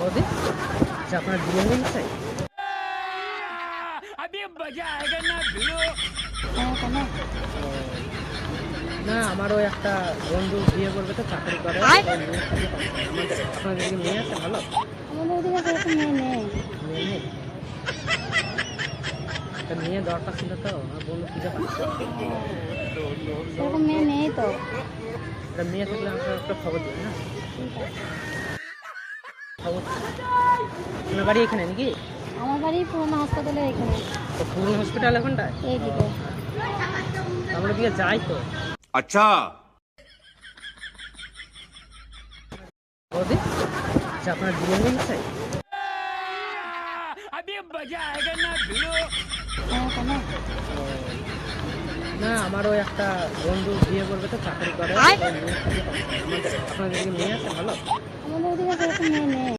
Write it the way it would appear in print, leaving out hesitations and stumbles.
বৌদি, আচ্ছা আপনার বিয়ে হয়ে গেছে? না, আমারও একটা বন্ধু বিয়ে করবে তো, চাকরি করে। আপনাদের দিকে মেয়ে আছে ভালো? আমাদের ওদিকে সেরকম মেয়ে নেই। মেয়ে নেই? একটা মেয়ে দরকার ছিল তো, আমার বন্ধু খুঁজে পাচ্ছে। সেরকম মেয়ে নেই তো। একটা মেয়ে থাকলে আমাকে একটা খবর দিন না। ঠিক আছে। খবর আপনার বাড়ি এখানে নাকি? আমার বাড়ি পুরোনো হাসপাতালের এখানে, তো পুরনো হসপিটাল এখানটায়? এইদিকে। আমরা দিকে যাই তো। अच्छा। বৌদি, আচ্ছা আপনার বিয়ে হয়ে গেছে? কেন? না, আমারও একটা বন্ধু বিয়ে করবে তো, চাকরি করে। আপনাদের দিকে মেয়ে আছে ভালো? আমাদের ওদিকে সেরকম মেয়ে নেই।